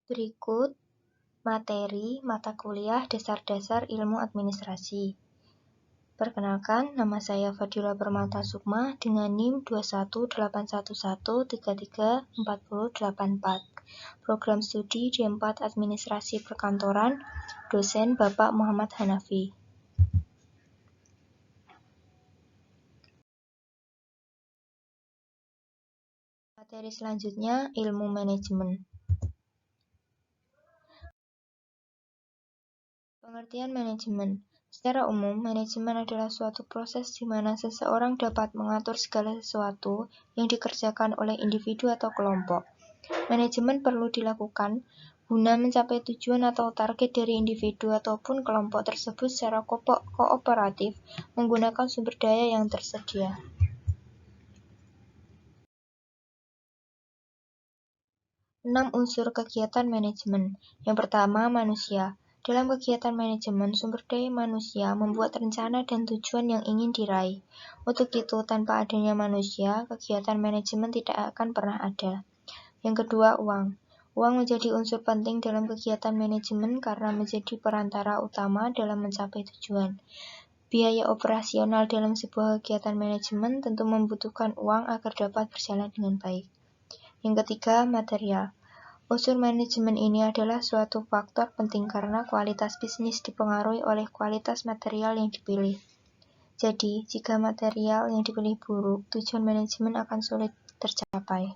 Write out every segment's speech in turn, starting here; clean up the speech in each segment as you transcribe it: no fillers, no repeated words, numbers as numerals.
Berikut materi mata kuliah Dasar-Dasar Ilmu Administrasi. Perkenalkan, nama saya Fadila Permata Sukma dengan NIM 21811334084. Program studi D4 Administrasi Perkantoran, dosen Bapak Muhammad Hanafi. Materi selanjutnya, ilmu manajemen. Pengertian manajemen. Secara umum, manajemen adalah suatu proses di mana seseorang dapat mengatur segala sesuatu yang dikerjakan oleh individu atau kelompok. Manajemen perlu dilakukan guna mencapai tujuan atau target dari individu ataupun kelompok tersebut secara kooperatif menggunakan sumber daya yang tersedia. Enam unsur kegiatan manajemen. Yang pertama, manusia. Dalam kegiatan manajemen, sumber daya manusia membuat rencana dan tujuan yang ingin diraih. Untuk itu, tanpa adanya manusia, kegiatan manajemen tidak akan pernah ada. Yang kedua, uang. Uang menjadi unsur penting dalam kegiatan manajemen karena menjadi perantara utama dalam mencapai tujuan. Biaya operasional dalam sebuah kegiatan manajemen tentu membutuhkan uang agar dapat berjalan dengan baik. Yang ketiga, material. Unsur manajemen ini adalah suatu faktor penting karena kualitas bisnis dipengaruhi oleh kualitas material yang dipilih. Jadi, jika material yang dipilih buruk, tujuan manajemen akan sulit tercapai.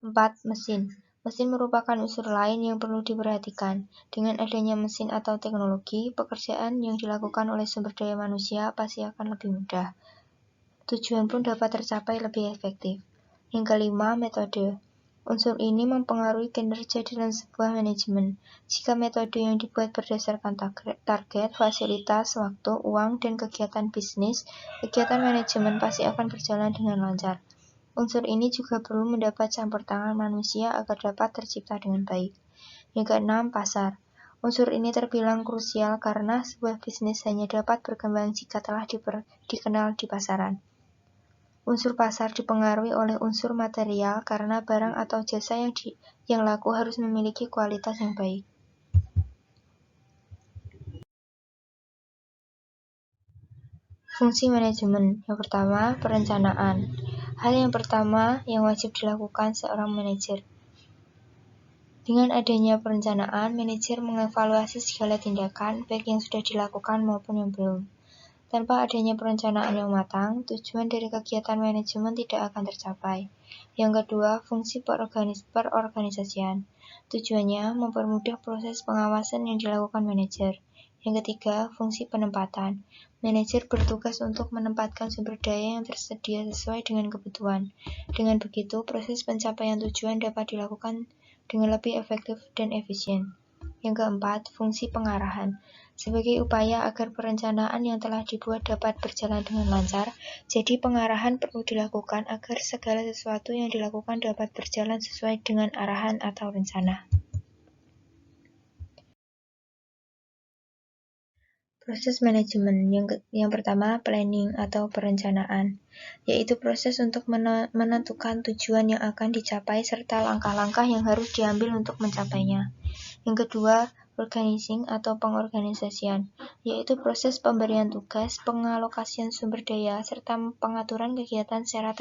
4. Mesin. Mesin merupakan unsur lain yang perlu diperhatikan. Dengan adanya mesin atau teknologi, pekerjaan yang dilakukan oleh sumber daya manusia pasti akan lebih mudah. Tujuan pun dapat tercapai lebih efektif. Yang kelima, metode. Unsur ini mempengaruhi kinerja dalam sebuah manajemen. Jika metode yang dibuat berdasarkan target, fasilitas, waktu, uang, dan kegiatan bisnis, kegiatan manajemen pasti akan berjalan dengan lancar. Unsur ini juga perlu mendapat campur tangan manusia agar dapat tercipta dengan baik. Yang keenam, pasar. Unsur ini terbilang krusial karena sebuah bisnis hanya dapat berkembang jika telah dikenal di pasaran. Unsur pasar dipengaruhi oleh unsur material karena barang atau jasa yang laku harus memiliki kualitas yang baik. Fungsi manajemen. Yang pertama, perencanaan. Hal yang pertama yang wajib dilakukan seorang manajer. Dengan adanya perencanaan, manajer mengevaluasi segala tindakan, baik yang sudah dilakukan maupun yang belum. Tanpa adanya perencanaan yang matang, tujuan dari kegiatan manajemen tidak akan tercapai. Yang kedua, fungsi perorganisasian. Tujuannya mempermudah proses pengawasan yang dilakukan manajer. Yang ketiga, fungsi penempatan. Manajer bertugas untuk menempatkan sumber daya yang tersedia sesuai dengan kebutuhan. Dengan begitu, proses pencapaian tujuan dapat dilakukan dengan lebih efektif dan efisien. Yang keempat, fungsi pengarahan. Sebagai upaya agar perencanaan yang telah dibuat dapat berjalan dengan lancar, jadi pengarahan perlu dilakukan agar segala sesuatu yang dilakukan dapat berjalan sesuai dengan arahan atau rencana. Proses manajemen. Yang pertama, planning atau perencanaan, yaitu proses untuk menentukan tujuan yang akan dicapai serta langkah-langkah yang harus diambil untuk mencapainya. Yang kedua, organizing atau pengorganisasian, yaitu proses pemberian tugas, pengalokasian sumber daya, serta pengaturan kegiatan secara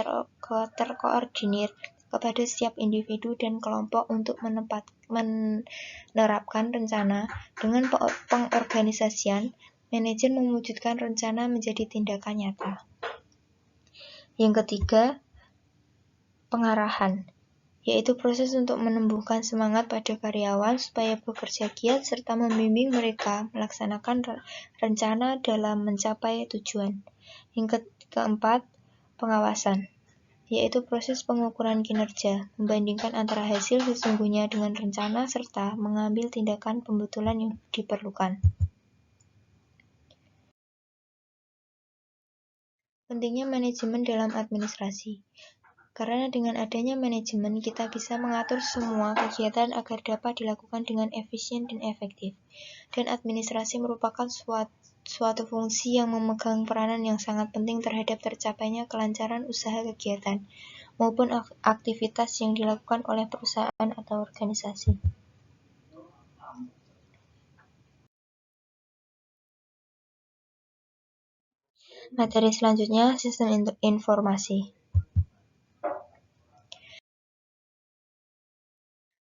terkoordinir kepada setiap individu dan kelompok untuk menerapkan rencana. Dengan pengorganisasian, manajer mewujudkan rencana menjadi tindakan nyata. Yang ketiga, pengarahan, yaitu proses untuk menumbuhkan semangat pada karyawan supaya bekerja giat serta membimbing mereka melaksanakan rencana dalam mencapai tujuan. Yang keempat, pengawasan, yaitu proses pengukuran kinerja, membandingkan antara hasil sesungguhnya dengan rencana serta mengambil tindakan pembetulan yang diperlukan. Pentingnya manajemen dalam administrasi. Karena dengan adanya manajemen, kita bisa mengatur semua kegiatan agar dapat dilakukan dengan efisien dan efektif. Dan administrasi merupakan suatu fungsi yang memegang peranan yang sangat penting terhadap tercapainya kelancaran usaha kegiatan. maupun aktivitas yang dilakukan oleh perusahaan atau organisasi. Materi selanjutnya, sistem informasi.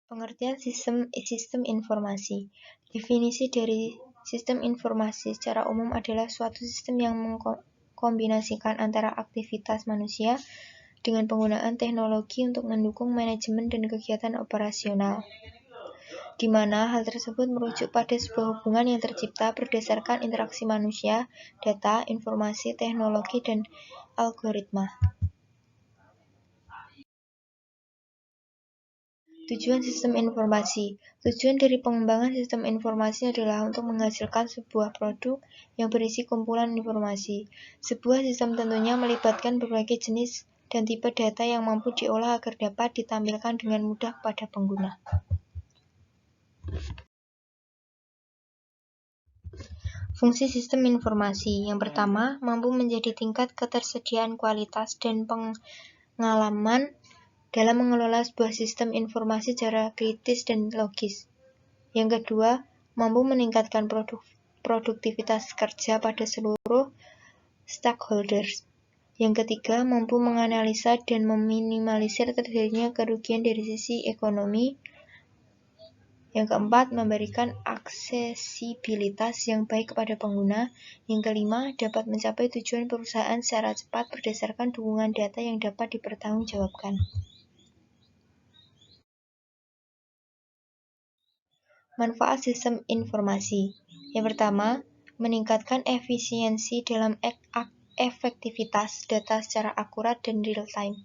Pengertian sistem informasi. Definisi dari sistem informasi secara umum adalah suatu sistem yang mengkombinasikan antara aktivitas manusia dengan penggunaan teknologi untuk mendukung manajemen dan kegiatan operasional, di mana hal tersebut merujuk pada sebuah hubungan yang tercipta berdasarkan interaksi manusia, data, informasi, teknologi, dan algoritma. Tujuan sistem informasi. Tujuan dari pengembangan sistem informasi adalah untuk menghasilkan sebuah produk yang berisi kumpulan informasi. Sebuah sistem tentunya melibatkan berbagai jenis dan tipe data yang mampu diolah agar dapat ditampilkan dengan mudah kepada pengguna. Fungsi sistem informasi. Yang pertama, mampu menjadi tingkat ketersediaan kualitas dan pengalaman dalam mengelola sebuah sistem informasi secara kritis dan logis. Yang kedua, mampu meningkatkan produktivitas kerja pada seluruh stakeholders. Yang ketiga, mampu menganalisa dan meminimalisir terjadinya kerugian dari sisi ekonomi. Yang keempat, memberikan aksesibilitas yang baik kepada pengguna. Yang kelima, dapat mencapai tujuan perusahaan secara cepat berdasarkan dukungan data yang dapat dipertanggungjawabkan. Manfaat sistem informasi. Yang pertama, meningkatkan efisiensi dalam efektivitas data secara akurat dan real time.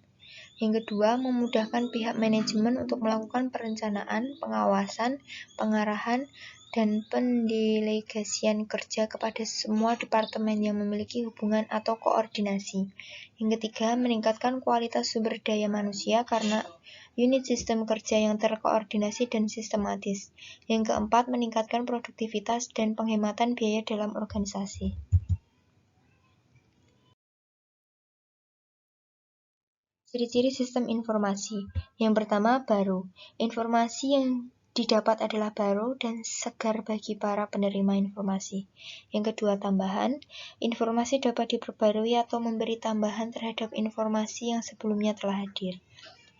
Yang kedua, memudahkan pihak manajemen untuk melakukan perencanaan, pengawasan, pengarahan, dan pendelegasian kerja kepada semua departemen yang memiliki hubungan atau koordinasi. Yang ketiga, meningkatkan kualitas sumber daya manusia karena unit sistem kerja yang terkoordinasi dan sistematis. Yang keempat, meningkatkan produktivitas dan penghematan biaya dalam organisasi. Ciri-ciri sistem informasi. Yang pertama, baru. Informasi yang didapat adalah baru dan segar bagi para penerima informasi. Yang kedua, tambahan. Informasi dapat diperbarui atau memberi tambahan terhadap informasi yang sebelumnya telah hadir.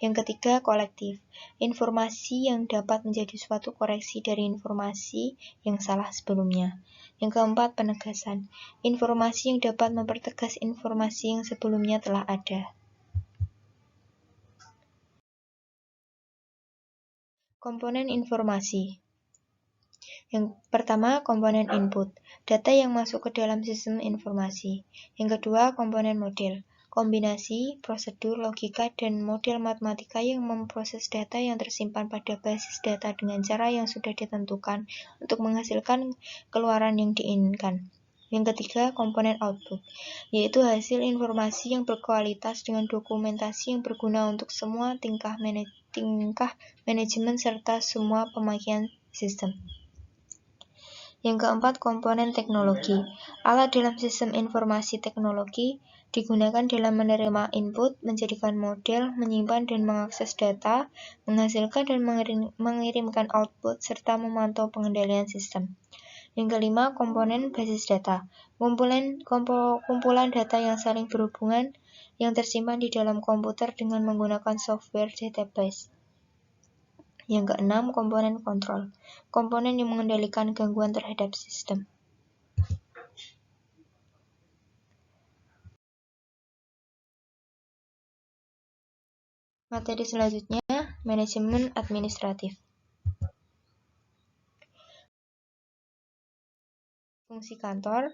Yang ketiga, kolektif. Informasi yang dapat menjadi suatu koreksi dari informasi yang salah sebelumnya. Yang keempat, penegasan. Informasi yang dapat mempertegas informasi yang sebelumnya telah ada. Komponen informasi. Yang pertama, komponen input, data yang masuk ke dalam sistem informasi. Yang kedua, komponen model, kombinasi, prosedur, logika, dan model matematika yang memproses data yang tersimpan pada basis data dengan cara yang sudah ditentukan untuk menghasilkan keluaran yang diinginkan. Yang ketiga, komponen output, yaitu hasil informasi yang berkualitas dengan dokumentasi yang berguna untuk semua tingkah manajemen serta semua pemakaian sistem. Yang keempat, komponen teknologi. Alat dalam sistem informasi teknologi digunakan dalam menerima input, menjadikan model, menyimpan dan mengakses data, menghasilkan dan mengirimkan output, serta memantau pengendalian sistem. Yang kelima, komponen basis data. Kumpulan data yang saling berhubungan yang tersimpan di dalam komputer dengan menggunakan software database. Yang keenam, komponen kontrol. Komponen yang mengendalikan gangguan terhadap sistem. Materi selanjutnya, manajemen administratif. Fungsi kantor,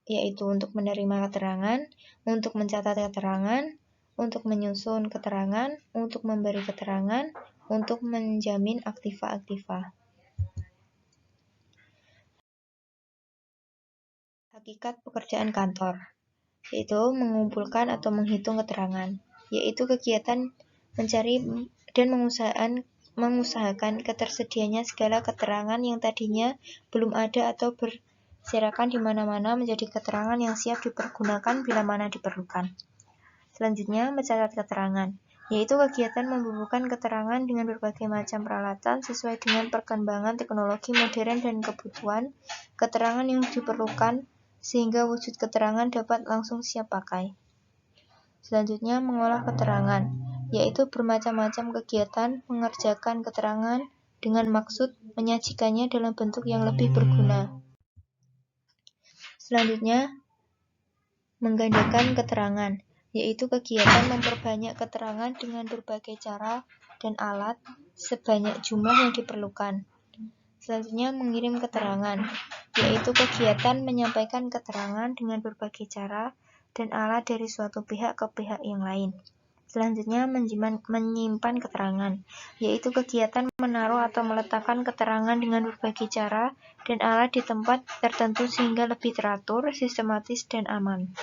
yaitu untuk menerima keterangan, untuk mencatat keterangan, untuk menyusun keterangan, untuk memberi keterangan, untuk menjamin aktiva-aktiva. Hakikat pekerjaan kantor, yaitu mengumpulkan atau menghitung keterangan, yaitu kegiatan mencari dan mengusahakan ketersediaannya segala keterangan yang tadinya belum ada atau berserakan di mana-mana menjadi keterangan yang siap dipergunakan bila mana diperlukan. Selanjutnya, mencatat keterangan, yaitu kegiatan membubuhkan keterangan dengan berbagai macam peralatan sesuai dengan perkembangan teknologi modern dan kebutuhan keterangan yang diperlukan, sehingga wujud keterangan dapat langsung siap pakai. Selanjutnya, mengolah keterangan, yaitu bermacam-macam kegiatan mengerjakan keterangan dengan maksud menyajikannya dalam bentuk yang lebih berguna. Selanjutnya, menggandakan keterangan, yaitu kegiatan memperbanyak keterangan dengan berbagai cara dan alat sebanyak jumlah yang diperlukan. Selanjutnya, mengirim keterangan, yaitu kegiatan menyampaikan keterangan dengan berbagai cara dan alat dari suatu pihak ke pihak yang lain. Selanjutnya, menyimpan keterangan, yaitu kegiatan menaruh atau meletakkan keterangan dengan berbagai cara dan alat di tempat tertentu sehingga lebih teratur, sistematis, dan aman.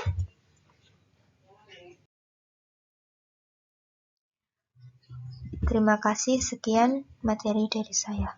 Terima kasih, sekian materi dari saya.